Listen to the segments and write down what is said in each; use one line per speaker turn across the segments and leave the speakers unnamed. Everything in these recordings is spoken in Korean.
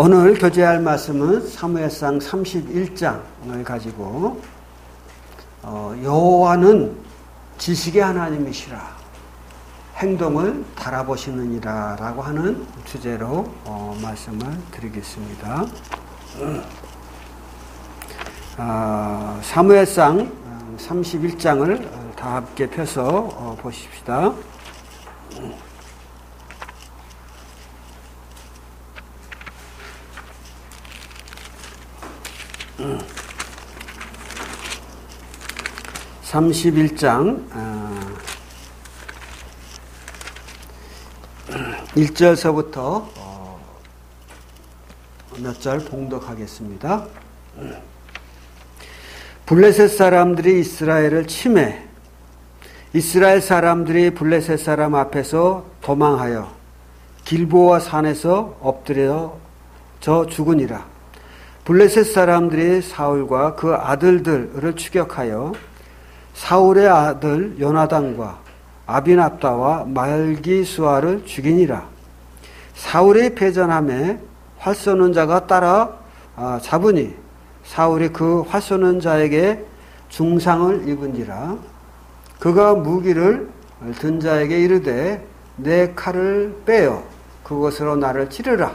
오늘 교제할 말씀은 사무엘상 31장을 가지고 여호와는 지식의 하나님이시라 행동을 달아보시느니라 라고 하는 주제로 말씀을 드리겠습니다. 사무엘상 31장을 다 함께 펴서 보십시다. 음. 31장 1절서부터 몇 절 봉독하겠습니다. 블레셋 사람들이 이스라엘을 침해 이스라엘 사람들이 블레셋 사람 앞에서 도망하여 길보아 산에서 엎드려져 죽으니라. 블레셋 사람들이 사울과 그 아들들을 추격하여 사울의 아들 요나단과 아비납다와 말기수아를 죽이니라. 사울이 패전함에 활 쏘는 자가 따라 잡으니 사울이 그 활 쏘는 자에게 중상을 입으니라. 그가 무기를 든 자에게 이르되 내 칼을 빼어 그것으로 나를 찌르라.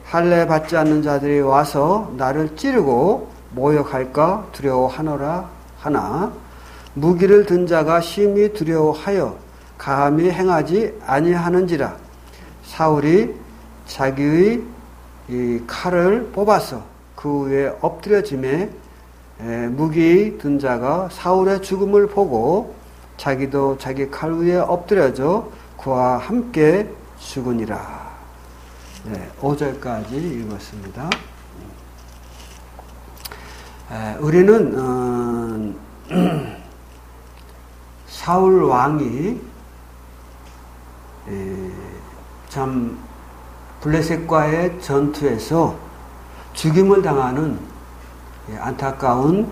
할례 받지 않는 자들이 와서 나를 찌르고 모욕할까 두려워하노라 하나 무기를 든 자가 심히 두려워하여 감히 행하지 아니하는지라. 사울이 자기의 이 칼을 뽑아서 그 위에 엎드려짐에 무기 든 자가 사울의 죽음을 보고 자기도 자기 칼 위에 엎드려져 그와 함께 죽으니라. 5절까지 읽었습니다. 우리는 사울 왕이 참 블레셋과의 전투에서 죽임을 당하는 안타까운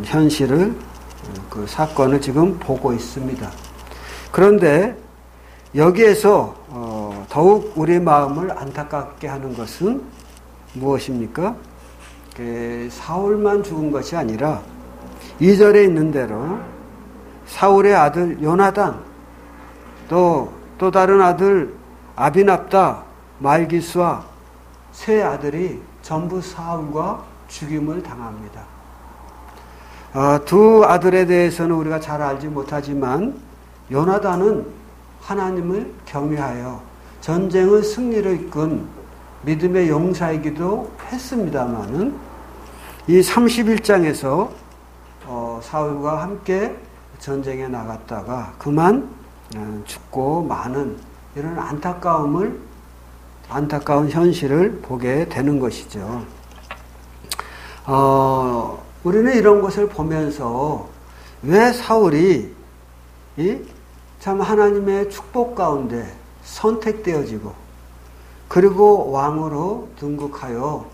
현실을 그 사건을 지금 보고 있습니다. 그런데 여기에서 더욱 우리 마음을 안타깝게 하는 것은 무엇입니까? 사울만 죽은 것이 아니라 2절에 있는 대로 사울의 아들 요나단 또 다른 아들 아비납다 말기수아 세 아들이 전부 사울과 죽임을 당합니다. 두 아들에 대해서는 우리가 잘 알지 못하지만 요나단은 하나님을 경외하여 전쟁의 승리를 이끈 믿음의 용사이기도 했습니다마는 이 31장에서 사울과 함께 전쟁에 나갔다가 그만 죽고 많은 이런 안타까운 현실을 보게 되는 것이죠. 우리는 이런 것을 보면서 왜 사울이 참 하나님의 축복 가운데 선택되어지고 그리고 왕으로 등극하여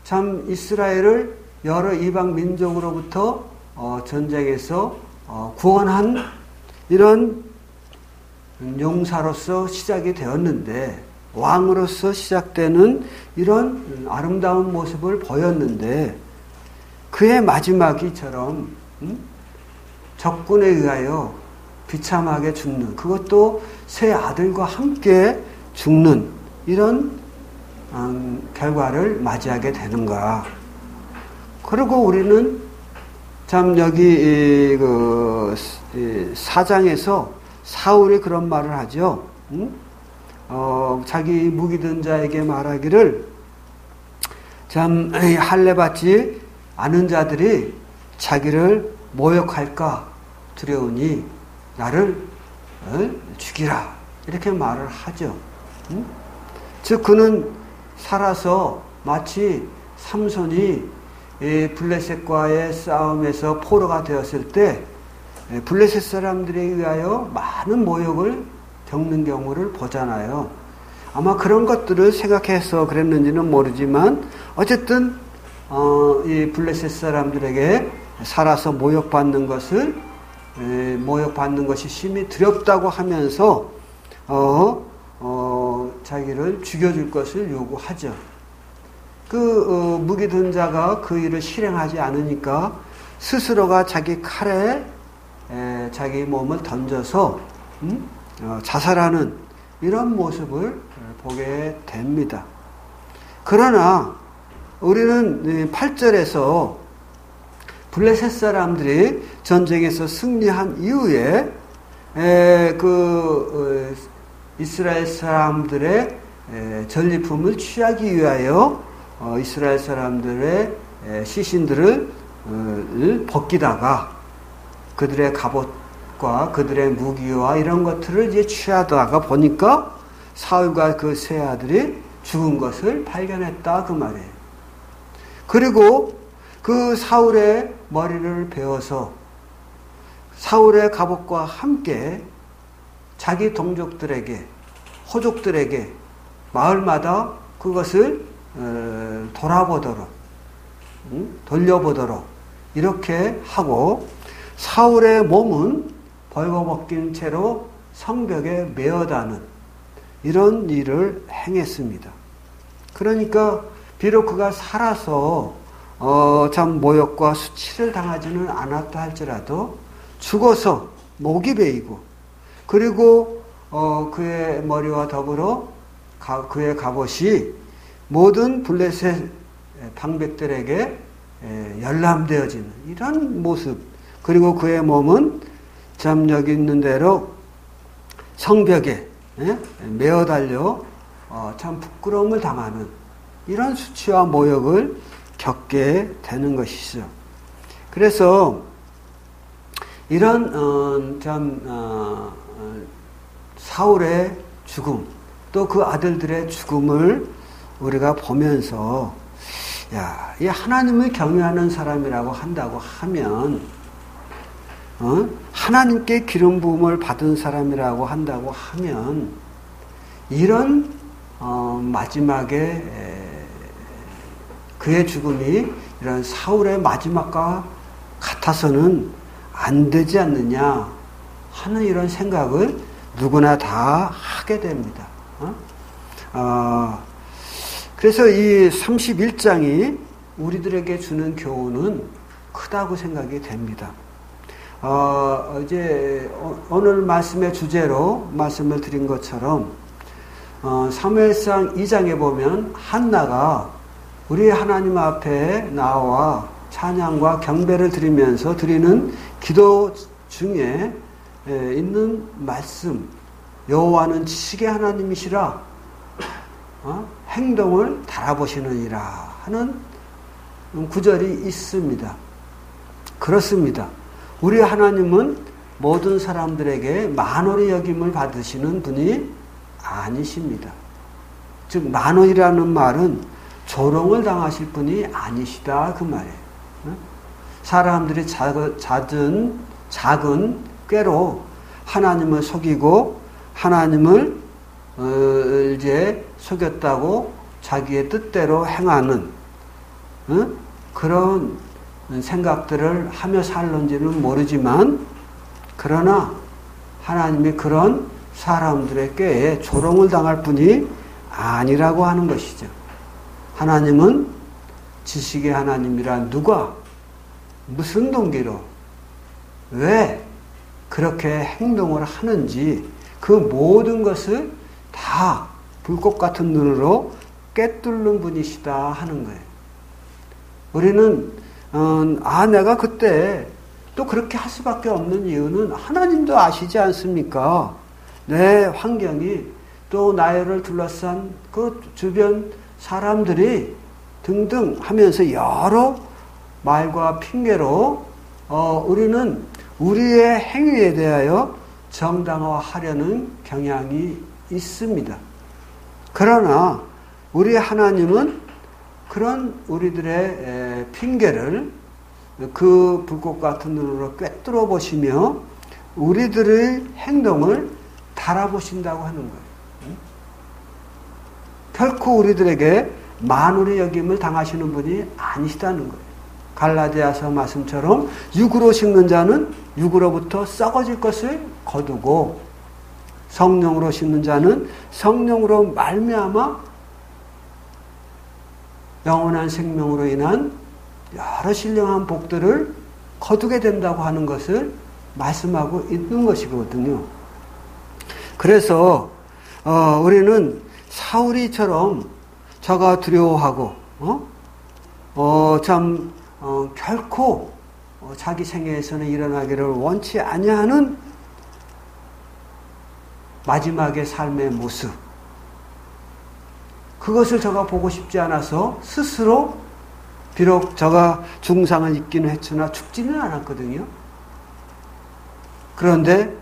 참 이스라엘을 여러 이방 민족으로부터 전쟁에서 구원한 이런 용사로서 시작이 되었는데 왕으로서 시작되는 이런 아름다운 모습을 보였는데 그의 마지막이처럼 적군에 의하여 비참하게 죽는 그것도 세 아들과 함께 죽는 이런 결과를 맞이하게 되는가. 그리고 우리는 참 여기 그 4장에서 사울이 그런 말을 하죠. 자기 무기든 자에게 말하기를 참 할례 받지 않은 자들이 자기를 모욕할까 두려우니 나를 죽이라 이렇게 말을 하죠. 즉 그는 살아서 마치 삼손이 블레셋과의 싸움에서 포로가 되었을 때 블레셋 사람들에 의하여 많은 모욕을 겪는 경우를 보잖아요. 아마 그런 것들을 생각해서 그랬는지는 모르지만 어쨌든 이 블레셋 사람들에게 살아서 모욕받는 것이 심히 두렵다고 하면서 자기를 죽여줄 것을 요구하죠. 무기 든 자가 그 일을 실행하지 않으니까 스스로가 자기 칼에 자기 몸을 던져서 자살하는 이런 모습을 보게 됩니다. 그러나 우리는 8절에서 블레셋 사람들이 전쟁에서 승리한 이후에 이스라엘 사람들의 전리품을 취하기 위하여 이스라엘 사람들의 시신들을 벗기다가 그들의 갑옷과 그들의 무기와 이런 것들을 이제 취하다가 보니까 사울과 그 세 아들이 죽은 것을 발견했다 그 말이에요. 그리고 그 사울의 머리를 베어서 사울의 갑옷과 함께 자기 동족들에게 호족들에게 마을마다 그것을 돌려보도록 이렇게 하고 사울의 몸은 벌거벗긴 채로 성벽에 메어다는 이런 일을 행했습니다. 그러니까 비록 그가 살아서 참 모욕과 수치를 당하지는 않았다 할지라도 죽어서 목이 베이고 그리고 그의 머리와 더불어 그의 갑옷이 모든 블레셋 방백들에게 열람되어지는 이런 모습, 그리고 그의 몸은 참 여기 있는 대로 성벽에 메어 달려 참 부끄러움을 당하는 이런 수치와 모욕을 겪게 되는 것이죠. 그래서 이런 사울의 죽음, 또 그 아들들의 죽음을 우리가 보면서 이 하나님을 경외하는 사람이라고 한다고 하면 하나님께 기름 부음을 받은 사람이라고 한다고 하면 이런 마지막에 그의 죽음이 이런 사울의 마지막과 같아서는 안 되지 않느냐 하는 이런 생각을 누구나 다 하게 됩니다. 그래서 이 31장이 우리들에게 주는 교훈은 크다고 생각이 됩니다. 이제 오늘 말씀의 주제로 말씀을 드린 것처럼 사무엘상 2장에 보면 한나가 우리 하나님 앞에 나와 찬양과 경배를 드리면서 드리는 기도 중에 있는 말씀, 여호와는 지식의 하나님이시라 행동을 달아보시느니라 하는 구절이 있습니다. 그렇습니다. 우리 하나님은 모든 사람들에게 만홀히 여김을 받으시는 분이 아니십니다. 즉 만홀이라는 말은 조롱을 당하실 분이 아니시다 그 말이에요. 사람들이 작은 꾀로 하나님을 속이고 하나님을 이제 속였다고 자기의 뜻대로 행하는 그런 생각들을 하며 살는지는 모르지만 그러나 하나님이 그런 사람들의 꾀에 조롱을 당할 뿐이 아니라고 하는 것이죠. 하나님은 지식의 하나님이란 누가 무슨 동기로 왜 그렇게 행동을 하는지 그 모든 것을 다 불꽃 같은 눈으로 꿰뚫는 분이시다 하는 거예요. 우리는 내가 그때 또 그렇게 할 수밖에 없는 이유는 하나님도 아시지 않습니까? 내 환경이 또 나를 둘러싼 그 주변 사람들이 등등 하면서 여러 말과 핑계로 우리는 우리의 행위에 대하여 정당화하려는 경향이 있습니다. 그러나 우리 하나님은 그런 우리들의 핑계를 그 불꽃 같은 눈으로 꿰뚫어 보시며 우리들의 행동을 달아보신다고 하는 거예요. 결코 우리들에게 만홀히 여김을 당하시는 분이 아니시다는 거예요. 갈라디아서 말씀처럼 육으로 식는 자는 육으로부터 썩어질 것을 거두고 성령으로 식는 자는 성령으로 말미암아 영원한 생명으로 인한 여러 신령한 복들을 거두게 된다고 하는 것을 말씀하고 있는 것이거든요. 그래서 우리는 사울이처럼 저가 두려워하고 결코 자기 생애에서는 일어나기를 원치 아니하는 마지막의 삶의 모습, 그것을 저가 보고 싶지 않아서 스스로 비록 저가 중상을 입기는 했으나 죽지는 않았거든요. 그런데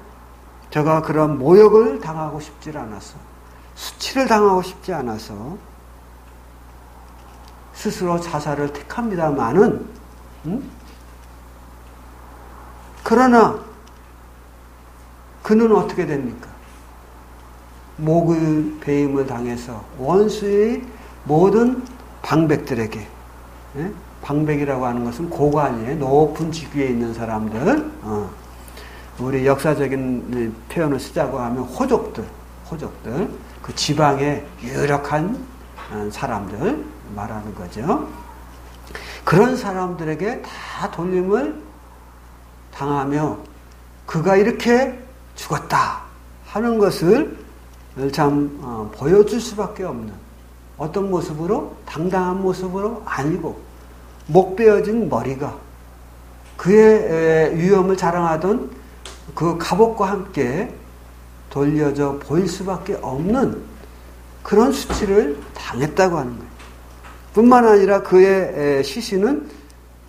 저가 그런 모욕을 당하고 싶지 않아서, 수치를 당하고 싶지 않아서 스스로 자살을 택합니다마는, 그러나 그는 어떻게 됩니까? 목의 배임을 당해서 원수의 모든 방백들에게, 방백이라고 하는 것은 고관이에요. 높은 직위에 있는 사람들, 우리 역사적인 표현을 쓰자고 하면 호족들, 그 지방의 유력한 사람들 말하는 거죠. 그런 사람들에게 다 돌림을 당하며 그가 이렇게 죽었다 하는 것을 참 보여줄 수밖에 없는, 어떤 모습으로? 당당한 모습으로 아니고 목 베어진 머리가 그의 위엄을 자랑하던 그 갑옷과 함께 돌려져 보일 수밖에 없는 그런 수치를 당했다고 하는 거예요. 뿐만 아니라 그의 시신은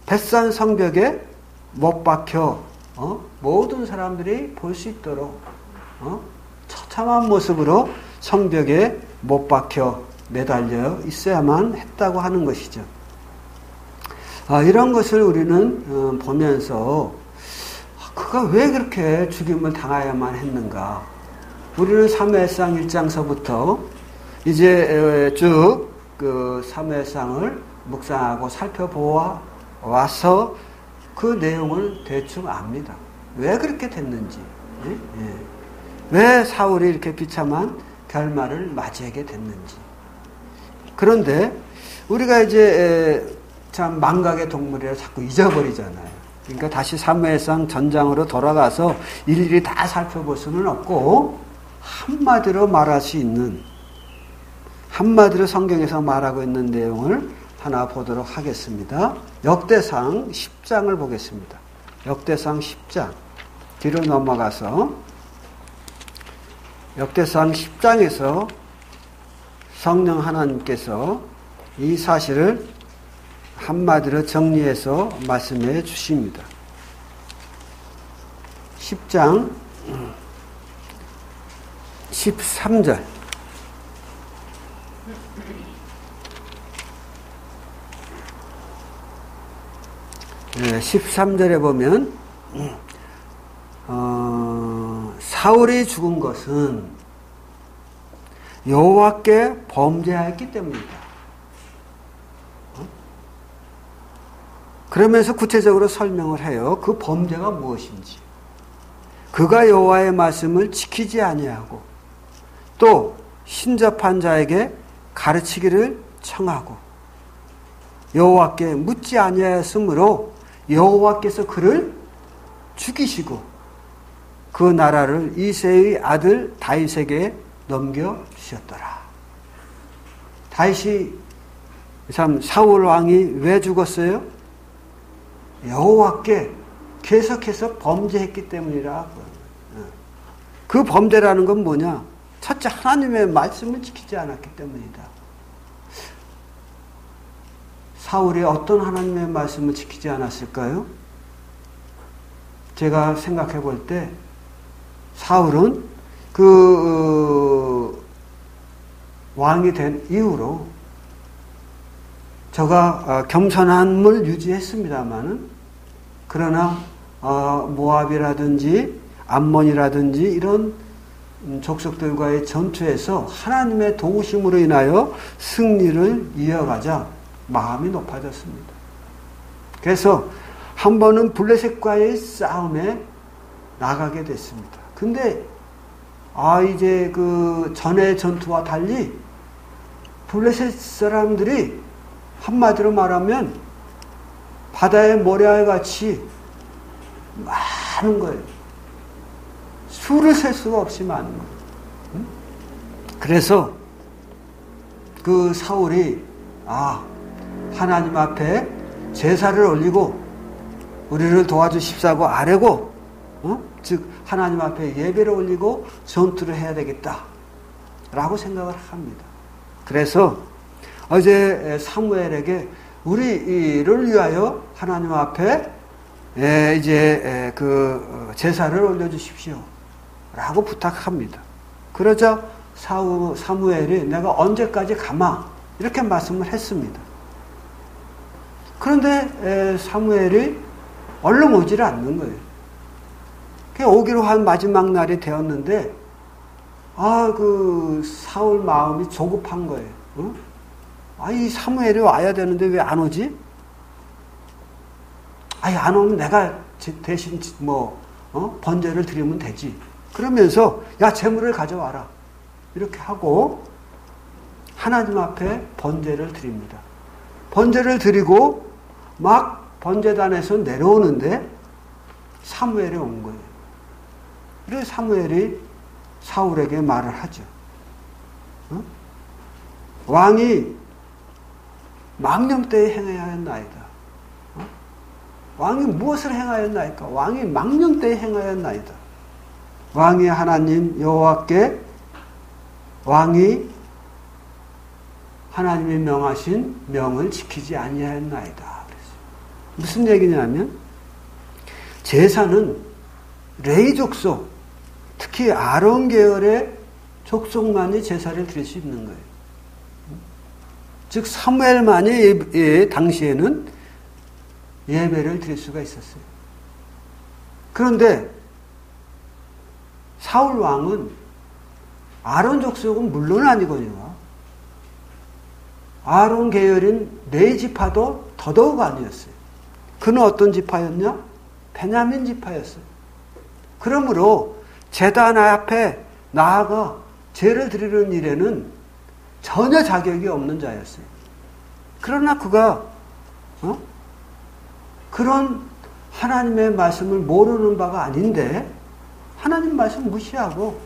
벳산 성벽에 못 박혀 모든 사람들이 볼 수 있도록 처참한 모습으로 성벽에 못 박혀 매달려 있어야만 했다고 하는 것이죠. 이런 것을 우리는 보면서 그가 왜 그렇게 죽임을 당해야만 했는가? 우리는 사무엘상 1장서부터 이제 쭉 그 사무엘상을 묵상하고 살펴보아 와서 그 내용을 대충 압니다. 왜 그렇게 됐는지, 왜 사울이 이렇게 비참한 결말을 맞이하게 됐는지. 그런데 우리가 이제 참 망각의 동물이라 자꾸 잊어버리잖아요. 그러니까 다시 사무엘상 전장으로 돌아가서 일일이 다 살펴볼 수는 없고, 한마디로 말할 수 있는, 한마디로 성경에서 말하고 있는 내용을 하나 보도록 하겠습니다. 역대상 10장을 보겠습니다. 역대상 10장 뒤로 넘어가서 역대상 10장에서 성령 하나님께서 이 사실을 한마디로 정리해서 말씀해 주십니다. 10장 13절. 13절에 보면 사울이 죽은 것은 여호와께 범죄하였기 때문이다. 그러면서 구체적으로 설명을 해요. 그 범죄가 무엇인지. 그가 여호와의 말씀을 지키지 아니하고 또 신접한 자에게 가르치기를 청하고 여호와께 묻지 아니하였으므로 여호와께서 그를 죽이시고 그 나라를 이새의 아들 다윗에게 넘겨주셨더라. 다윗이 참 사울 왕이 왜 죽었어요? 여호와께 계속해서 범죄했기 때문이라. 그 범죄라는 건 뭐냐? 첫째, 하나님의 말씀을 지키지 않았기 때문이다. 사울이 어떤 하나님의 말씀을 지키지 않았을까요? 제가 생각해 볼 때 사울은 그 왕이 된 이후로 저가 겸손함을 유지했습니다마는 그러나 모압이라든지 암몬이라든지 이런 족속들과의 전투에서 하나님의 도우심으로 인하여 승리를 이어가자 마음이 높아졌습니다. 그래서 한 번은 블레셋과의 싸움에 나가게 됐습니다. 근데 이제 그 전의 전투와 달리 블레셋 사람들이 한마디로 말하면 바다의 모래알같이 많은 거예요. 수를 셀 수가 없이 많은 거예요. 그래서 그 사울이 하나님 앞에 제사를 올리고 우리를 도와주십사고 아뢰고 즉 하나님 앞에 예배를 올리고 전투를 해야 되겠다 라고 생각을 합니다. 그래서 어제 사무엘에게 우리를 위하여 하나님 앞에 이제 그 제사를 올려주십시오 라고 부탁합니다. 그러자 사무엘이 내가 언제까지 가마 이렇게 말씀을 했습니다. 그런데 사무엘이 얼른 오지를 않는 거예요. 오기로 한 마지막 날이 되었는데 그 사울 마음이 조급한 거예요. 이 사무엘이 와야 되는데 왜 안 오지? 안 오면 내가 대신 번제를 드리면 되지. 그러면서 제물을 가져와라. 이렇게 하고 하나님 앞에 번제를 드립니다. 번제를 드리고 막 번제단에서 내려오는데 사무엘이 온 거예요. 그래서 사무엘이 사울에게 말을 하죠. 왕이 망령때에 행해야 했나이다. 왕이 무엇을 행하였나이까? 왕이 망령때에 행하였나이다. 왕이 하나님 여호와께 왕이 하나님이 명하신 명을 지키지 아니하였나이다. 그랬어요. 무슨 얘기냐면 제사는 레위 족속, 특히 아론 계열의 족속만이 제사를 드릴 수 있는 거예요. 즉 사무엘만이 당시에는 예배를 드릴 수가 있었어요. 그런데 사울 왕은 아론 족속은 물론 아니거든요. 아론 계열인 네 지파도 더더욱 아니었어요. 그는 어떤 지파였냐? 베냐민 지파였어요. 그러므로 제단 앞에 나아가 제를 드리는 일에는 전혀 자격이 없는 자였어요. 그러나 그가 그런 하나님의 말씀을 모르는 바가 아닌데 하나님 말씀 무시하고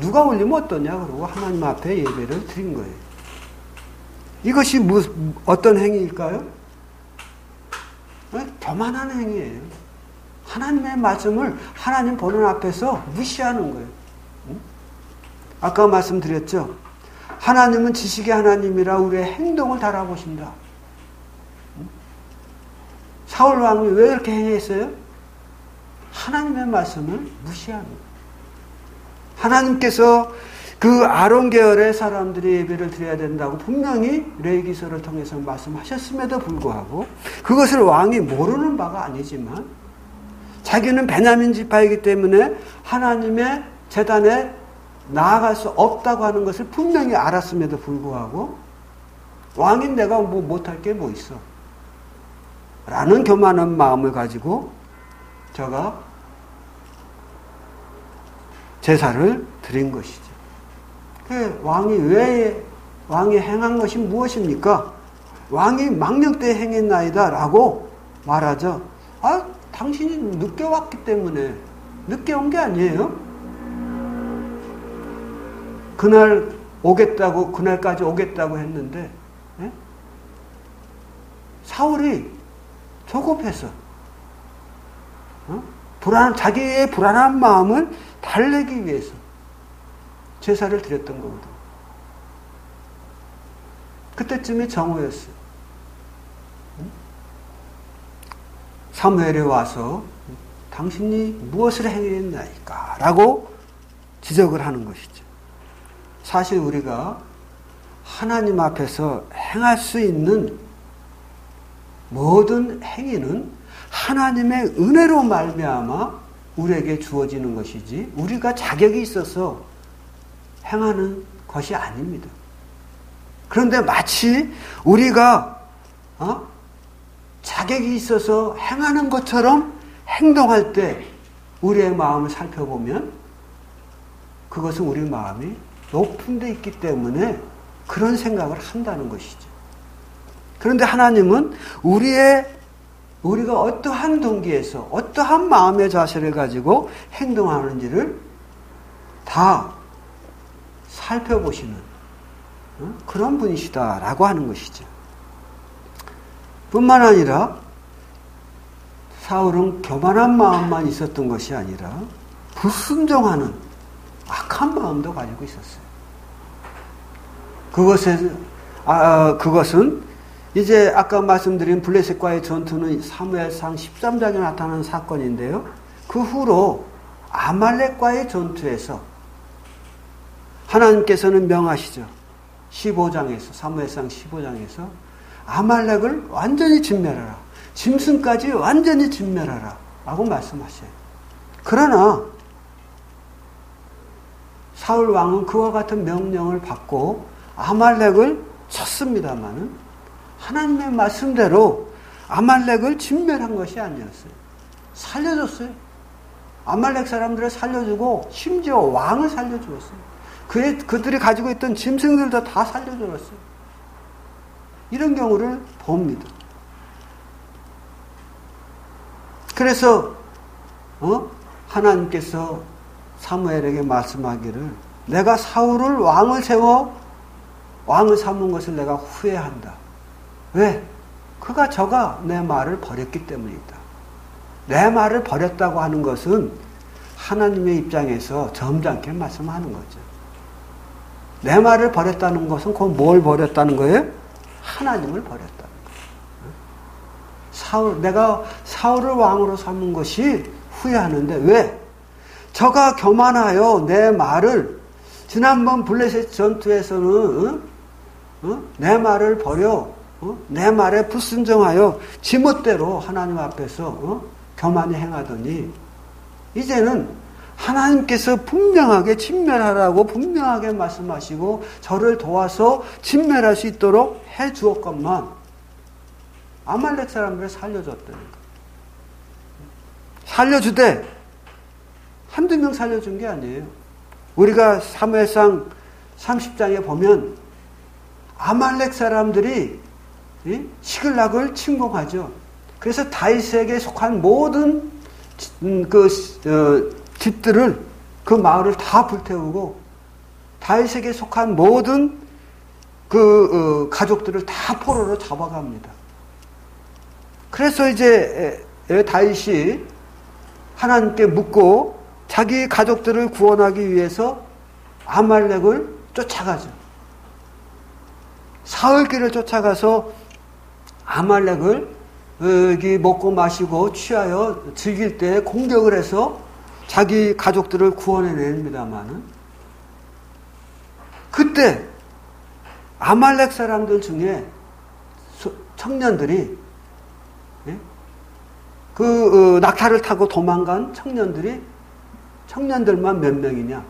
누가 올리면 어떠냐 그러고 하나님 앞에 예배를 드린 거예요. 이것이 어떤 행위일까요? 교만한 행위예요. 하나님의 말씀을 하나님 보는 앞에서 무시하는 거예요. 아까 말씀드렸죠. 하나님은 지식의 하나님이라 우리의 행동을 달아보신다. 사울 왕이 왜 이렇게 행했어요? 하나님의 말씀을 무시하는 거예요. 하나님께서 그 아론 계열의 사람들이 예배를 드려야 된다고 분명히 레위기서를 통해서 말씀하셨음에도 불구하고 그것을 왕이 모르는 바가 아니지만 자기는 베냐민 지파이기 때문에 하나님의 제단에 나아갈 수 없다고 하는 것을 분명히 알았음에도 불구하고 왕인 내가 못할 게 뭐 있어 라는 교만한 마음을 가지고 저가 제사를 드린 것이죠. 왕이 행한 것이 무엇입니까? 왕이 망령 때 행했나이다 라고 말하죠. 당신이 늦게 왔기 때문에 늦게 온 게 아니에요. 그날까지 오겠다고 했는데 사울이 조급해서 자기의 불안한 마음을 달래기 위해서 제사를 드렸던 거거든요. 그때쯤에 정오였어요. 사무엘이 와서 당신이 무엇을 행했나이까? 라고 지적을 하는 것이죠. 사실 우리가 하나님 앞에서 행할 수 있는 모든 행위는 하나님의 은혜로 말미암아 우리에게 주어지는 것이지 우리가 자격이 있어서 행하는 것이 아닙니다. 그런데 마치 우리가 자격이 있어서 행하는 것처럼 행동할 때 우리의 마음을 살펴보면 그것은 우리 마음이 높은 데 있기 때문에 그런 생각을 한다는 것이죠. 그런데 하나님은 우리가 어떠한 동기에서 어떠한 마음의 자세를 가지고 행동하는지를 다 살펴보시는 그런 분이시다라고 하는 것이죠. 뿐만 아니라 사울은 교만한 마음만 있었던 것이 아니라 불순종하는 악한 마음도 가지고 있었어요. 그것은 이제 아까 말씀드린 블레셋과의 전투는 사무엘상 13장에 나타나는 사건인데요. 그 후로 아말렉과의 전투에서 하나님께서는 명하시죠. 15장에서 사무엘상 15장에서 아말렉을 완전히 진멸하라. 짐승까지 완전히 진멸하라. 라고 말씀하셔요. 그러나 사울 왕은 그와 같은 명령을 받고 아말렉을 쳤습니다마는 하나님의 말씀대로 아말렉을 진멸한 것이 아니었어요. 살려줬어요. 아말렉 사람들을 살려주고 심지어 왕을 살려주었어요. 그들이 가지고 있던 짐승들도 다 살려주었어요. 이런 경우를 봅니다. 그래서 하나님께서 사무엘에게 말씀하기를 내가 사울을 왕을 세워 왕을 삼은 것을 내가 후회한다. 왜? 저가 내 말을 버렸기 때문이다. 내 말을 버렸다고 하는 것은 하나님의 입장에서 점잖게 말씀하는 거죠. 내 말을 버렸다는 것은 그건 뭘 버렸다는 거예요? 하나님을 버렸다는 거예요. 내가 사울을 왕으로 삼은 것이 후회하는데 왜? 저가 교만하여 내 말을 지난번 블레셋 전투에서는 내 말을 버려 내 말에 불순종하여 지멋대로 하나님 앞에서 교만히 행하더니 이제는 하나님께서 분명하게 진멸하라고 분명하게 말씀하시고 저를 도와서 진멸할 수 있도록 해 주었건만 아말렉 사람들을 살려줬다는 거예요. 살려주되 한두 명 살려준 게 아니에요. 우리가 사무엘상 30장에 보면 아말렉 사람들이 시글락을 침공하죠. 그래서 다윗에게 속한 모든 집들을 그 마을을 다 불태우고 다윗에게 속한 모든 가족들을 다 포로로 잡아갑니다. 그래서 이제 다윗이 하나님께 묻고 자기 가족들을 구원하기 위해서 아말렉을 쫓아가죠. 사흘길을 쫓아가서 아말렉을 여기 먹고 마시고 취하여 즐길 때 공격을 해서 자기 가족들을 구원해냅니다마는 그때 아말렉 사람들 중에 청년들이 낙타를 타고 도망간 청년들만 몇 명이냐?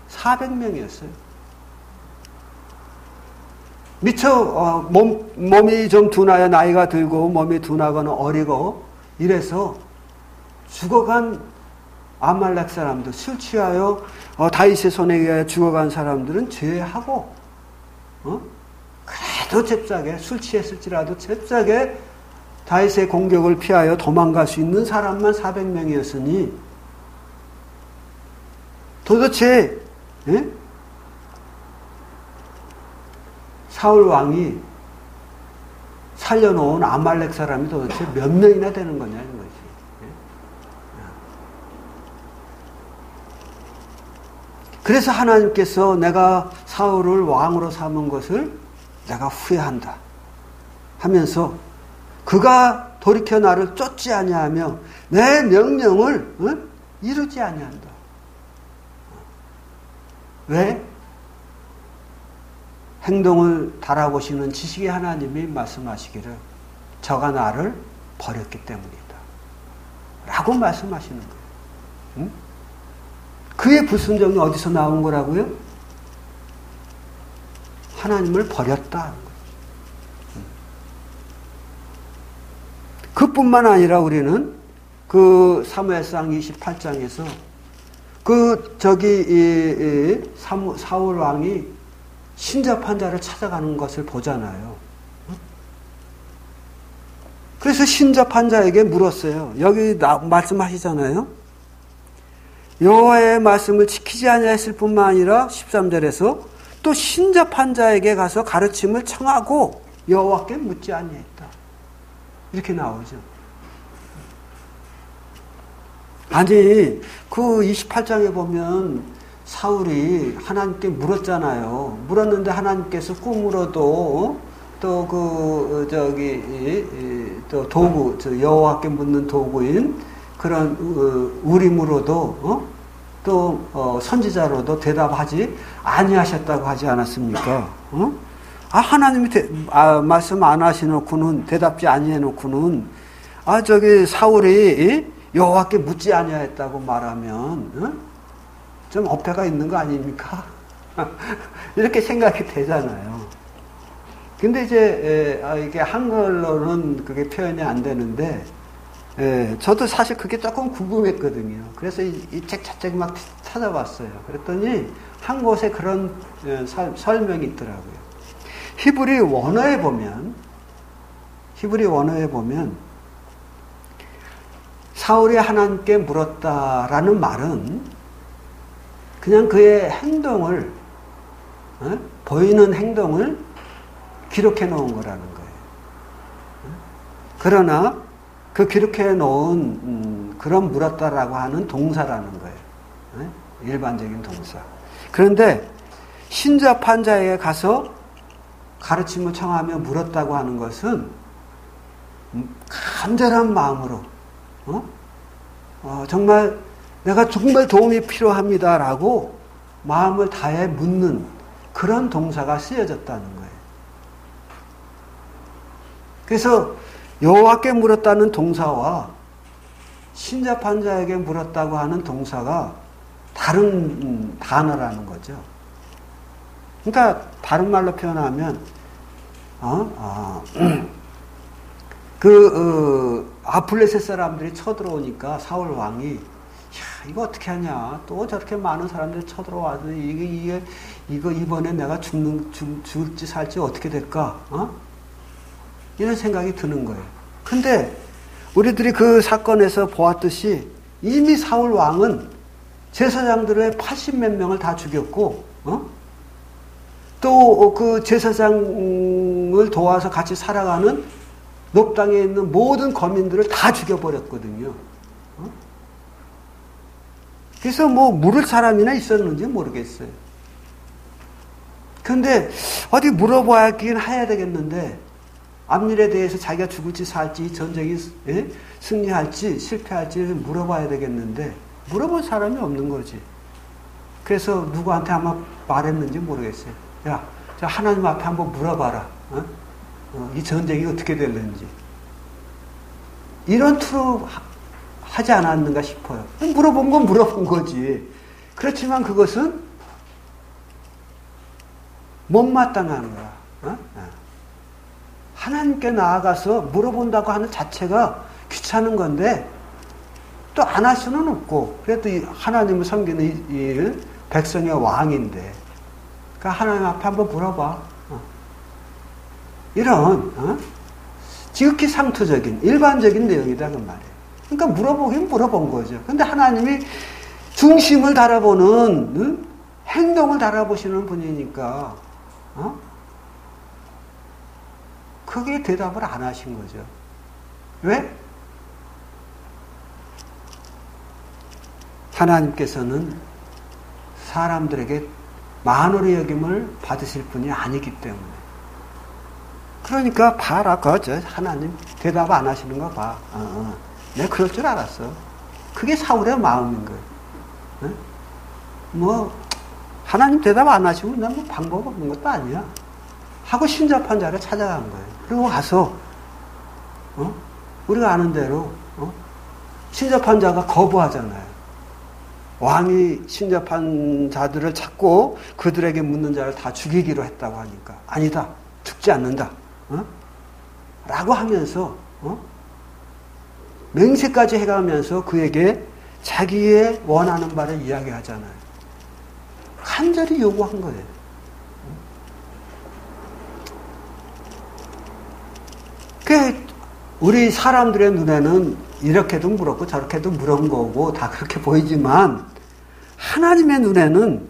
400명이었어요. 미처 몸이 좀 둔하여 나이가 들고 몸이 둔하거나 어리고 이래서 죽어간 아말렉 사람들, 술 취하여 다윗의 손에 의하여 죽어간 사람들은 제외하고 그래도 잽싸게 술 취했을지라도 잽싸게 다윗의 공격을 피하여 도망갈 수 있는 사람만 400명이었으니 도대체 사울 왕이 살려놓은 아말렉 사람이 도대체 몇 명이나 되는 거냐 이런 거지. 그래서 하나님께서 내가 사울을 왕으로 삼은 것을 내가 후회한다 하면서 그가 돌이켜 나를 쫓지 아니하며 내 명령을 이루지 아니한다. 왜? 행동을 달아보시는 지식의 하나님이 말씀하시기를 저가 나를 버렸기 때문이다 라고 말씀하시는 거예요. 응? 그의 불순종이 어디서 나온 거라고요? 하나님을 버렸다. 그뿐만 아니라 우리는 사무엘상 28장에서 사울 왕이 신접한 자를 찾아가는 것을 보잖아요. 그래서 신접한 자에게 물었어요. 여기 말씀하시잖아요. 여호와의 말씀을 지키지 아니했을 뿐만 아니라 13절에서 또 신접한 자에게 가서 가르침을 청하고 여호와께 묻지 아니했다. 이렇게 나오죠. 아니 그 28장에 보면 사울이 하나님께 물었잖아요. 물었는데 하나님께서 꿈으로도 또 또 도구, 여호와께 묻는 도구인 그런 우림으로도 또 선지자로도 대답하지 아니하셨다고 하지 않았습니까? 하나님이 말씀 안 하시놓고는 대답지 아니해놓고는 사울이 여호와께 묻지 아니하였다고 말하면 좀 어폐가 있는 거 아닙니까? 이렇게 생각이 되잖아요. 근데 이제 이게 한글로는 그게 표현이 안 되는데 저도 사실 그게 조금 궁금했거든요. 그래서 이 책 자체를 막 찾아봤어요. 그랬더니 한 곳에 그런 설명이 있더라고요. 히브리 원어에 보면 사울이 하나님께 물었다라는 말은 그냥 그의 행동을 보이는 행동을 기록해 놓은 거라는 거예요. 그러나 그 기록해 놓은 그런 물었다라고 하는 동사라는 거예요. 일반적인 동사. 그런데 신접한 자에게 가서 가르침을 청하며 물었다고 하는 것은 간절한 마음으로 정말 내가 정말 도움이 필요합니다라고 마음을 다해 묻는 그런 동사가 쓰여졌다는 거예요. 그래서 여호와께 물었다는 동사와 신접한 자에게 물었다고 하는 동사가 다른 단어라는 거죠. 그러니까 다른 말로 표현하면 아플레셋 사람들이 쳐들어오니까 사울 왕이 이거 어떻게 하냐? 또 저렇게 많은 사람들이 쳐들어와서 이거 이번에 내가 죽을지 살지 어떻게 될까? 이런 생각이 드는 거예요. 근데 우리들이 그 사건에서 보았듯이 이미 사울 왕은 제사장들의 80몇 명을 다 죽였고, 또 그 제사장을 도와서 같이 살아가는 높 땅에 있는 모든 거민들을 다 죽여버렸거든요. 그래서 물을 사람이나 있었는지 모르겠어요. 근데 어디 물어봐야긴 해야 되겠는데 앞일에 대해서 자기가 죽을지 살지 전쟁이 승리할지 실패할지 물어봐야 되겠는데 물어볼 사람이 없는 거지. 그래서 누구한테 아마 말했는지 모르겠어요. 야, 저 하나님 앞에 한번 물어봐라. 이 전쟁이 어떻게 될는지. 이런 투로 하지 않았는가 싶어요. 물어본 건 물어본 거지. 그렇지만 그것은 못마땅한 거야. 하나님께 나아가서 물어본다고 하는 자체가 귀찮은 건데 또 안 할 수는 없고 그래도 하나님을 섬기는 이 백성의 왕인데 그러니까 하나님 앞에 한번 물어봐. 이런 지극히 상투적인 일반적인 내용이다 그 말이에요. 그러니까 물어보긴 물어본 거죠. 근데 하나님이 중심을 달아보는 행동을 달아보시는 분이니까 그게 대답을 안 하신 거죠. 왜? 하나님께서는 사람들에게 만홀의 여김을 받으실 분이 아니기 때문에. 그러니까 봐라, 하나님 대답 안 하시는 거 봐. 내가 그럴 줄 알았어. 그게 사울의 마음인 거예요. 하나님 대답 안 하시면 난 방법 없는 것도 아니야. 하고 신접한 자를 찾아간 거예요. 그리고 가서, 우리가 아는 대로, 신접한 자가 거부하잖아요. 왕이 신접한 자들을 찾고 그들에게 묻는 자를 다 죽이기로 했다고 하니까, 아니다. 죽지 않는다. 라고 하면서, 맹세까지 해가면서 그에게 자기의 원하는 바를 이야기하잖아요. 간절히 요구한 거예요. 우리 사람들의 눈에는 이렇게도 물었고 저렇게도 물은 거고 다 그렇게 보이지만 하나님의 눈에는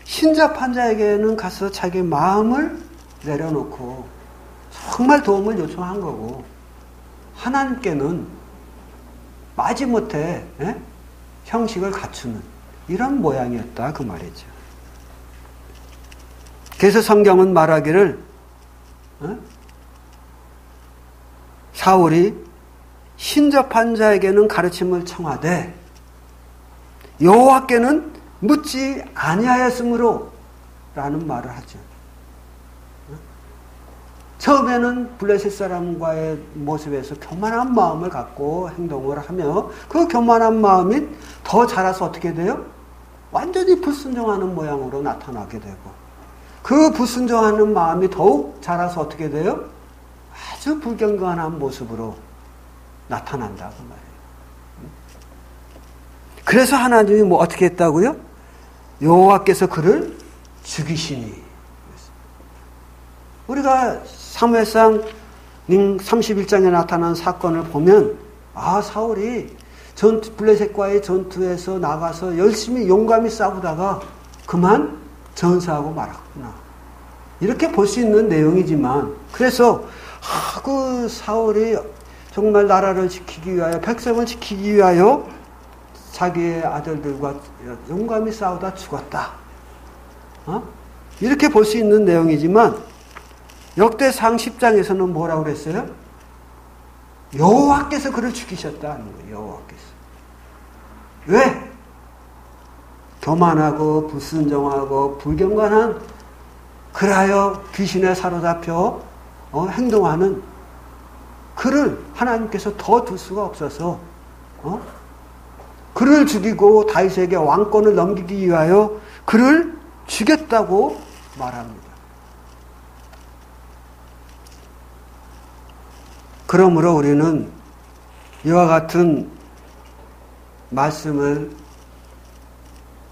신접한 자에게는 가서 자기 마음을 내려놓고 정말 도움을 요청한 거고 하나님께는 마지못해 형식을 갖추는 이런 모양이었다 그 말이죠. 그래서 성경은 말하기를 사울이 신접한 자에게는 가르침을 청하되 여호와께는 묻지 아니하였으므로 라는 말을 하죠. 처음에는 블레셋 사람과의 모습에서 교만한 마음을 갖고 행동을 하며 그 교만한 마음이 더 자라서 어떻게 돼요? 완전히 불순종하는 모양으로 나타나게 되고 그 불순종하는 마음이 더욱 자라서 어떻게 돼요? 아주 불경건한 모습으로 나타난다 그 말이에요. 그래서 하나님이 뭐 어떻게 했다고요? 여호와께서 그를 죽이시니. 우리가 사무엘상 31장에 나타난 사건을 보면 사울이 블레셋과의 전투에서 나가서 열심히 용감히 싸우다가 그만 전사하고 말았구나. 이렇게 볼 수 있는 내용이지만 그래서 그 사울이 정말 나라를 지키기 위하여 백성을 지키기 위하여 자기의 아들들과 용감히 싸우다 죽었다. 이렇게 볼 수 있는 내용이지만 역대상 10장에서는 뭐라고 그랬어요? 여호와께서 그를 죽이셨다는 거예요. 여호와께서. 왜? 교만하고 불순종하고 불경건한 그라여 귀신에 사로잡혀 행동하는 그를 하나님께서 더 둘 수가 없어서 그를 죽이고 다윗에게 왕권을 넘기기 위하여 그를 죽였다고 말합니다. 그러므로 우리는 이와 같은 말씀을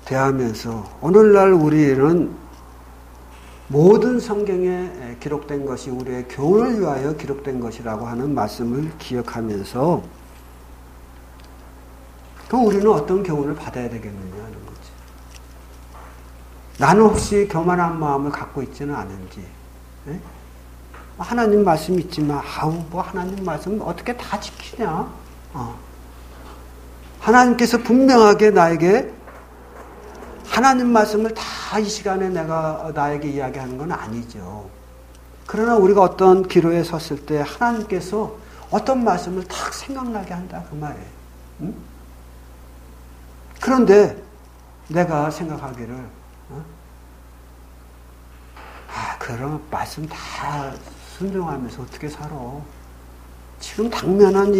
대하면서 오늘날 우리는 모든 성경에 기록된 것이 우리의 교훈을 위하여 기록된 것이라고 하는 말씀을 기억하면서 그럼 우리는 어떤 교훈을 받아야 되겠느냐 하는 거지. 나는 혹시 교만한 마음을 갖고 있지는 않은지. 네? 하나님 말씀 있지만 하나님 말씀 어떻게 다 지키냐? 하나님께서 분명하게 나에게 하나님 말씀을 다 이 시간에 내가 나에게 이야기하는 건 아니죠. 그러나 우리가 어떤 기로에 섰을 때 하나님께서 어떤 말씀을 딱 생각나게 한다 그 말이에요. 응? 그런데 내가 생각하기를 그런 말씀 다 순종하면서 어떻게 살아? 지금 당면한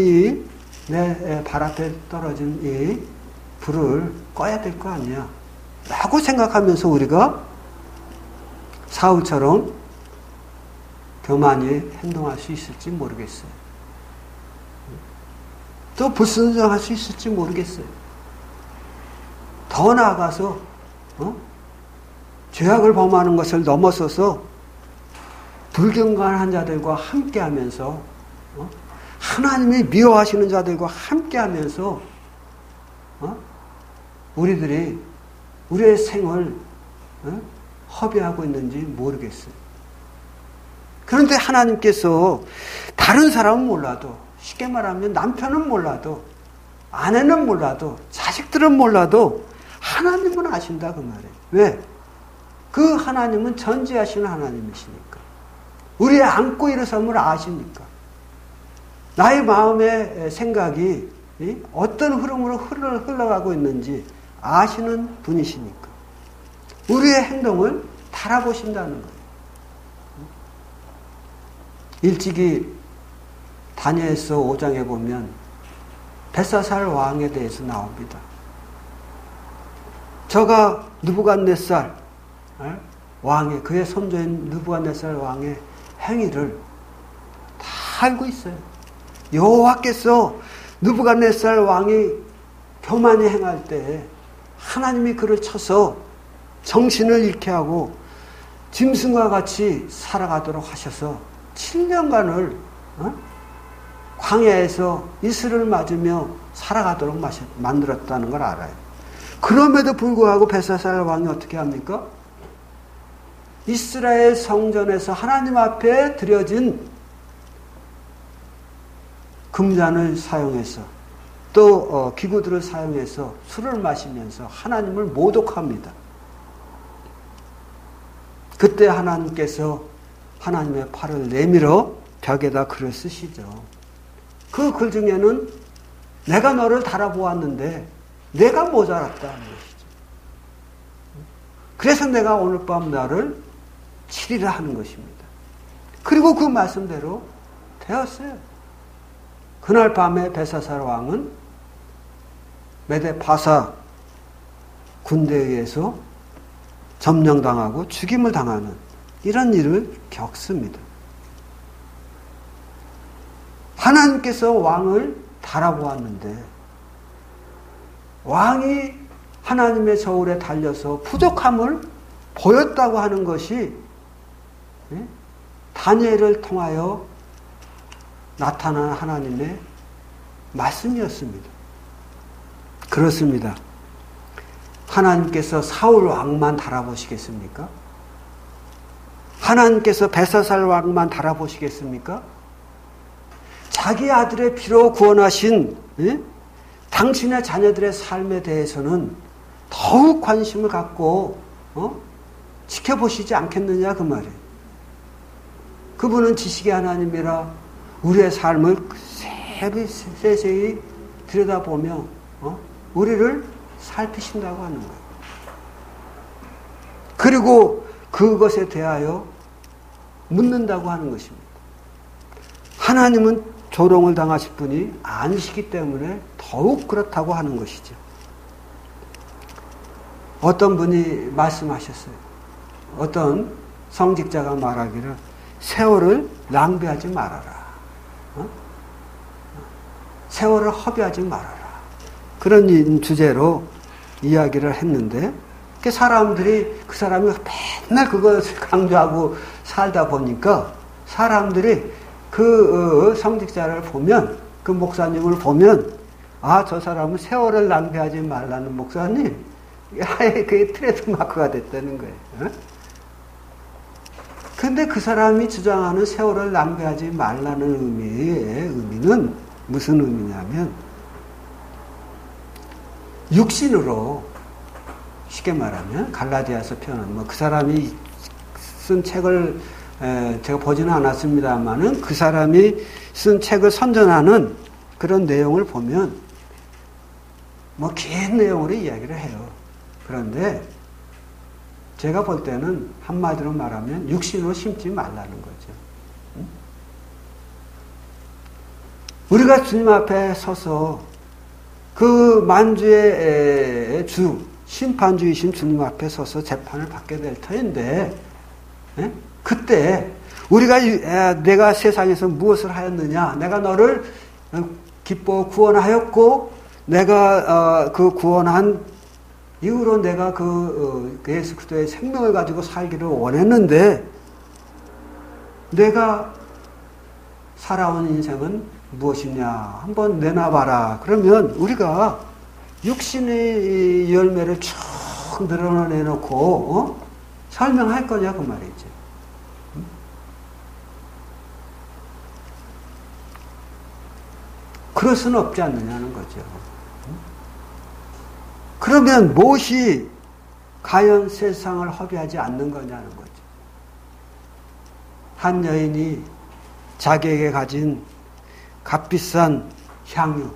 내 발 앞에 떨어진 이 불을 꺼야 될 거 아니야? 라고 생각하면서 우리가 사울처럼 교만히 행동할 수 있을지 모르겠어요. 또 불순종할 수 있을지 모르겠어요. 더 나아가서 죄악을 범하는 것을 넘어서서 불경건한 자들과 함께하면서 하나님이 미워하시는 자들과 함께하면서 우리들이 우리의 생을 허비하고 있는지 모르겠어요. 그런데 하나님께서 다른 사람은 몰라도 쉽게 말하면 남편은 몰라도 아내는 몰라도 자식들은 몰라도 하나님은 아신다 그 말이에요. 왜? 그 하나님은 전지하시는 하나님이시니까. 우리의 안고 일어섬을 아시니까. 나의 마음의 생각이 어떤 흐름으로 흘러가고 있는지 아시는 분이시니까. 우리의 행동을 달아보신다는 거예요. 일찍이 다니엘서 5장에 보면 벨사살 왕에 대해서 나옵니다. 저가 느부갓네살 왕의 그의 선조인 느부갓네살 왕의 행위를 다 알고 있어요. 여호와께서 느부갓네살 왕이 교만히 행할 때 하나님이 그를 쳐서 정신을 잃게 하고 짐승과 같이 살아가도록 하셔서 7년간을 광야에서 이슬을 맞으며 살아가도록 만들었다는 걸 알아요. 그럼에도 불구하고 벨사살 왕이 어떻게 합니까? 이스라엘 성전에서 하나님 앞에 드려진 금잔을 사용해서 또 기구들을 사용해서 술을 마시면서 하나님을 모독합니다. 그때 하나님께서 하나님의 팔을 내밀어 벽에다 글을 쓰시죠. 그 글 중에는 내가 너를 달아보았는데 내가 모자랐다는 것이죠. 그래서 내가 오늘 밤 너를 치리라 하는 것입니다. 그리고 그 말씀대로 되었어요. 그날 밤에 벨사살 왕은 메데 바사 군대에 의해서 점령당하고 죽임을 당하는 이런 일을 겪습니다. 하나님께서 왕을 달아보았는데 왕이 하나님의 저울에 달려서 부족함을 보였다고 하는 것이 다니엘을 통하여 나타난 하나님의 말씀이었습니다. 그렇습니다. 하나님께서 사울 왕만 달아보시겠습니까? 하나님께서 벨사살 왕만 달아보시겠습니까? 자기 아들의 피로 구원하신 당신의 자녀들의 삶에 대해서는 더욱 관심을 갖고 지켜보시지 않겠느냐 그 말이에요. 그분은 지식의 하나님이라 우리의 삶을 세세히 들여다보며 우리를 살피신다고 하는 거예요. 그리고 그것에 대하여 묻는다고 하는 것입니다. 하나님은 조롱을 당하실 분이 아니시기 때문에 더욱 그렇다고 하는 것이죠. 어떤 분이 말씀하셨어요. 어떤 성직자가 말하기를 세월을 낭비하지 말아라. 세월을 허비하지 말아라. 그런 주제로 이야기를 했는데 그 사람들이 그 사람이 맨날 그것을 강조하고 살다 보니까 사람들이 그 성직자를 보면 그 목사님을 보면 아, 저 사람은 세월을 낭비하지 말라는 목사님 아예 그게 트레이드 마크가 됐다는 거예요. 그런데 그 사람이 주장하는 세월을 낭비하지 말라는 의미는 무슨 의미냐면 육신으로 쉽게 말하면 갈라디아서 표현은 그 사람이 쓴 책을 제가 보지는 않았습니다만은 그 사람이 쓴 책을 선전하는 그런 내용을 보면 긴 내용으로 이야기를 해요. 그런데 제가 볼 때는 한마디로 말하면 육신으로 심지 말라는 거죠. 우리가 주님 앞에 서서 그 만주의 주, 심판주이신 주님 앞에 서서 재판을 받게 될 터인데 그때 우리가 내가 세상에서 무엇을 하였느냐, 내가 너를 기뻐 구원하였고 내가 그 구원한 이후로 내가 그 예수 그리스도의 생명을 가지고 살기를 원했는데 내가 살아온 인생은 무엇이냐 한번 내놔봐라. 그러면 우리가 육신의 열매를 쭉 늘어내놓고 설명할 거냐 그 말이지. 그럴 수는 없지 않느냐는 거죠. 그러면 무엇이 과연 세상을 허비하지 않는 거냐는 거죠. 한 여인이 자기에게 가진 값비싼 향유,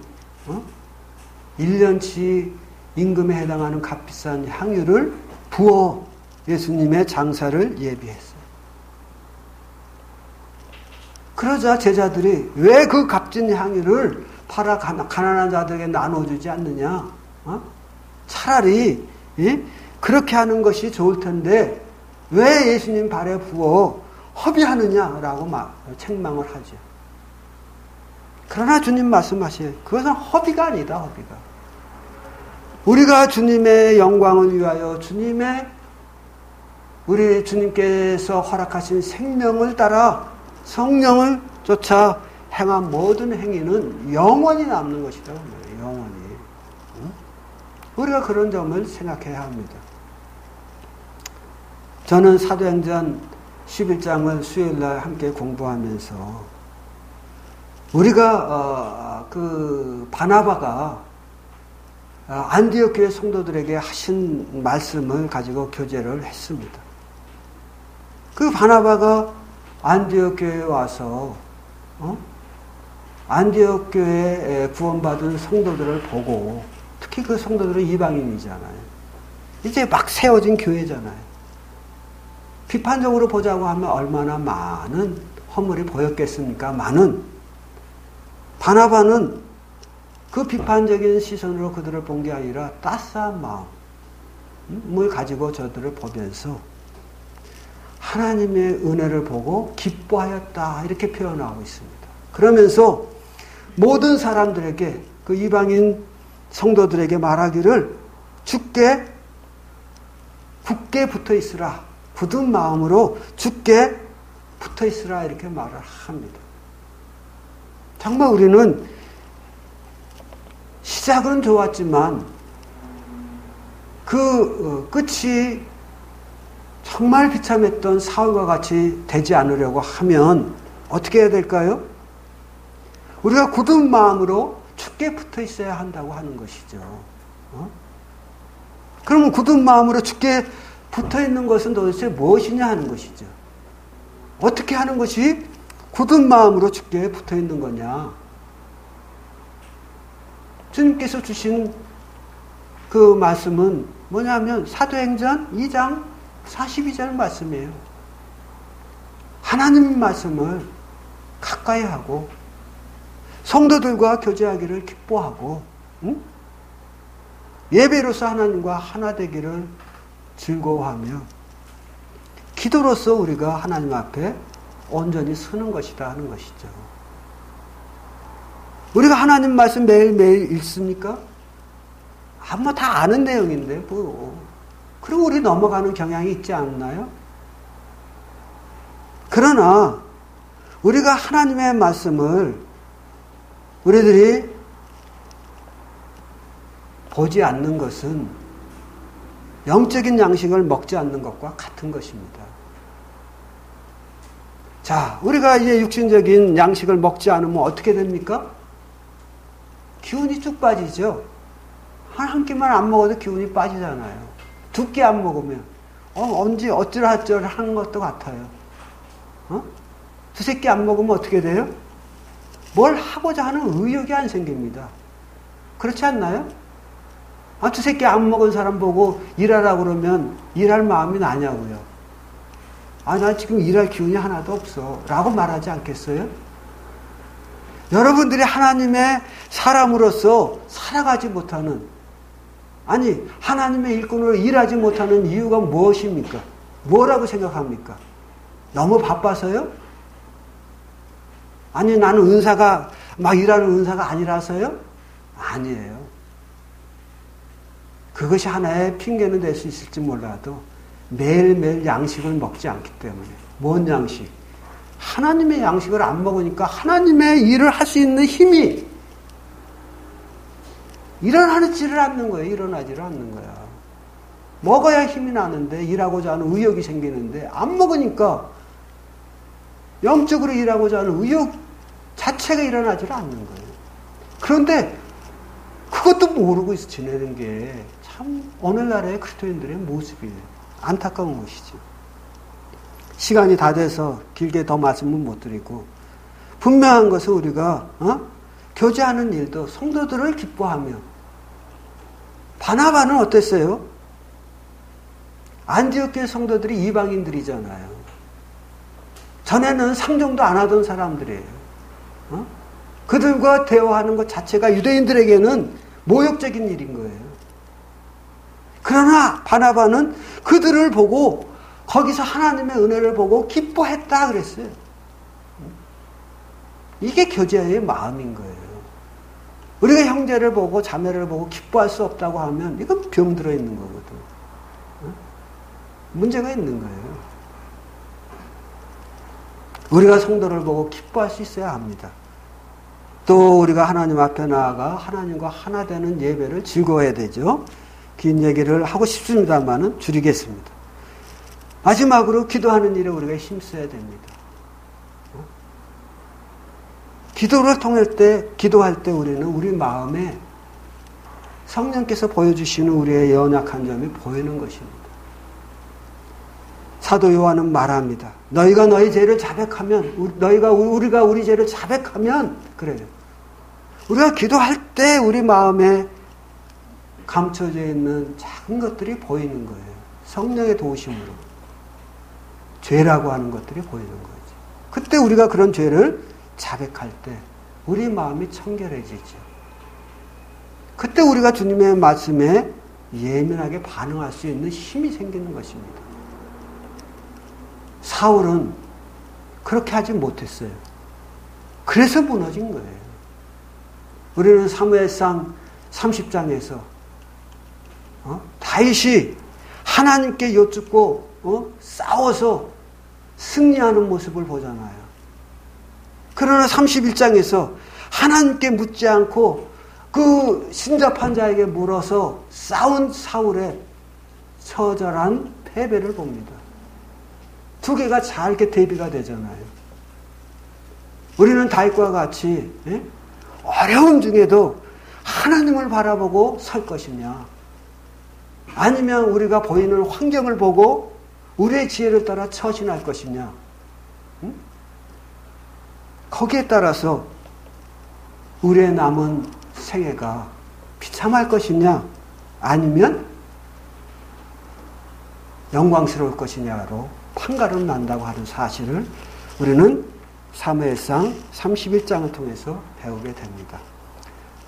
1년치 임금에 해당하는 값비싼 향유를 부어 예수님의 장사를 예비했어요. 그러자 제자들이 왜 그 값진 향유를 팔아 가난한 자들에게 나눠주지 않느냐? 차라리 그렇게 하는 것이 좋을 텐데 왜 예수님 발에 부어 허비하느냐라고 막 책망을 하죠. 그러나 주님 말씀하시요. 그것은 허비가 아니다. 허비가. 우리가 주님의 영광을 위하여 우리 주님께서 허락하신 생명을 따라 성령을 쫓아 행한 모든 행위는 영원히 남는 것이다. 영원히. 우리가 그런 점을 생각해야 합니다. 저는 사도행전 11장을 수요일날 함께 공부하면서 우리가 그 바나바가 안디옥 교회 성도들에게 하신 말씀을 가지고 교제를 했습니다. 그 바나바가 안디옥 교회에 와서 안디옥 교회에 구원받은 성도들을 보고, 특히 그 성도들은 이방인이잖아요. 이제 막 세워진 교회잖아요. 비판적으로 보자고 하면 얼마나 많은 허물이 보였겠습니까? 바나바는 그 비판적인 시선으로 그들을 본 게 아니라 따스한 마음을 가지고 저들을 보면서 하나님의 은혜를 보고 기뻐하였다, 이렇게 표현하고 있습니다. 그러면서 모든 사람들에게, 그 이방인 성도들에게 말하기를 주께 굳게 붙어 있으라, 굳은 마음으로 주께 붙어 있으라, 이렇게 말을 합니다. 정말 우리는 시작은 좋았지만 그 끝이 정말 비참했던 사울과 같이 되지 않으려고 하면 어떻게 해야 될까요? 우리가 굳은 마음으로 주께 붙어 있어야 한다고 하는 것이죠. 그러면 굳은 마음으로 주께 붙어 있는 것은 도대체 무엇이냐 하는 것이죠. 어떻게 하는 것이 굳은 마음으로 주께 붙어 있는 거냐? 주님께서 주신 그 말씀은 뭐냐면 사도행전 2장 42절 말씀이에요. 하나님 말씀을 가까이 하고 성도들과 교제하기를 기뻐하고, 예배로서 하나님과 하나 되기를 즐거워하며 기도로서 우리가 하나님 앞에 온전히 서는 것이다 하는 것이죠. 우리가 하나님 말씀 매일매일 읽습니까? 뭐 다 아는 내용인데 뭐. 그리고 우리 넘어가는 경향이 있지 않나요? 그러나 우리가 하나님의 말씀을 우리들이 보지 않는 것은 영적인 양식을 먹지 않는 것과 같은 것입니다. 자, 우리가 이제 육신적인 양식을 먹지 않으면 어떻게 됩니까? 기운이 쭉 빠지죠. 한 끼만 안 먹어도 기운이 빠지잖아요. 두 끼 안 먹으면 언제 어쩌라저쩌라 하는 것도 같아요. 두세 끼 안 먹으면 어떻게 돼요? 뭘 하고자 하는 의욕이 안 생깁니다. 그렇지 않나요? 두세 끼 안 먹은 사람 보고 일하라고 그러면 일할 마음이 나냐고요. 나 지금 일할 기운이 하나도 없어 라고 말하지 않겠어요? 여러분들이 하나님의 사람으로서 살아가지 못하는, 하나님의 일꾼으로 일하지 못하는 이유가 무엇입니까? 뭐라고 생각합니까? 너무 바빠서요? 나는 은사가 막 일하는 은사가 아니라서요? 아니에요. 그것이 하나의 핑계는 될 수 있을지 몰라도 매일매일 양식을 먹지 않기 때문에. 뭔 양식? 하나님의 양식을 안 먹으니까 하나님의 일을 할 수 있는 힘이 일어나지를 않는 거예요. 일어나지를 않는 거야. 먹어야 힘이 나는데, 일하고자 하는 의욕이 생기는데 안 먹으니까 영적으로 일하고자 하는 의욕 자체가 일어나지를 않는 거예요. 그런데 그것도 모르고 지내는 게 참 오늘날의 그리스도인들의 모습이에요. 안타까운 것이죠. 시간이 다 돼서 길게 더 말씀을 못 드리고, 분명한 것은 우리가 교제하는 일도 성도들을 기뻐하며, 바나바는 어땠어요? 안디옥 교회 성도들이 이방인들이잖아요. 전에는 상종도 안 하던 사람들이에요. 그들과 대화하는 것 자체가 유대인들에게는 모욕적인 일인 거예요. 그러나 바나바는 그들을 보고 거기서 하나님의 은혜를 보고 기뻐했다 그랬어요. 이게 교제의 마음인 거예요. 우리가 형제를 보고 자매를 보고 기뻐할 수 없다고 하면 이건 병들어 있는 거거든. 문제가 있는 거예요. 우리가 성도를 보고 기뻐할 수 있어야 합니다. 또 우리가 하나님 앞에 나아가 하나님과 하나 되는 예배를 즐거워해야 되죠. 긴 얘기를 하고 싶습니다만은 줄이겠습니다. 마지막으로 기도하는 일에 우리가 힘써야 됩니다. 기도를 기도할 때 우리는 우리 마음에 성령께서 보여주시는 우리의 연약한 점이 보이는 것입니다. 사도 요한은 말합니다. 너희가 너희 죄를 자백하면, 우리가 우리 죄를 자백하면, 그래요. 우리가 기도할 때 우리 마음에 감춰져 있는 작은 것들이 보이는 거예요. 성령의 도우심으로. 죄라고 하는 것들이 보이는 거죠. 그때 우리가 그런 죄를 자백할 때 우리 마음이 청결해지죠. 그때 우리가 주님의 말씀에 예민하게 반응할 수 있는 힘이 생기는 것입니다. 사울은 그렇게 하지 못했어요. 그래서 무너진 거예요. 우리는 사무엘상 30장에서 다윗이 하나님께 여쭙고 싸워서 승리하는 모습을 보잖아요. 그러나 31장에서 하나님께 묻지 않고 그 신접한 자에게 물어서 싸운 사울의 처절한 패배를 봅니다. 두 개가 잘 이렇게 대비가 되잖아요. 우리는 다윗과 같이 어려움 중에도 하나님을 바라보고 설 것이냐, 아니면 우리가 보이는 환경을 보고 우리의 지혜를 따라 처신할 것이냐, 거기에 따라서 우리의 남은 생애가 비참할 것이냐 아니면 영광스러울 것이냐로 판가름 난다고 하는 사실을 우리는 사무엘상 31장을 통해서 배우게 됩니다.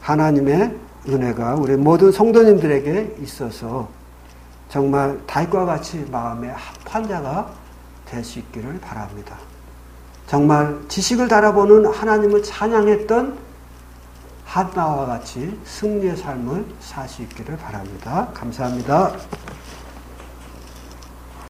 하나님의 은혜가 우리 모든 성도님들에게 있어서 정말 다윗과 같이 마음의 합한 자가 될 수 있기를 바랍니다. 정말 지식을 달아보는 하나님을 찬양했던 한나와 같이 승리의 삶을 살 수 있기를 바랍니다. 감사합니다.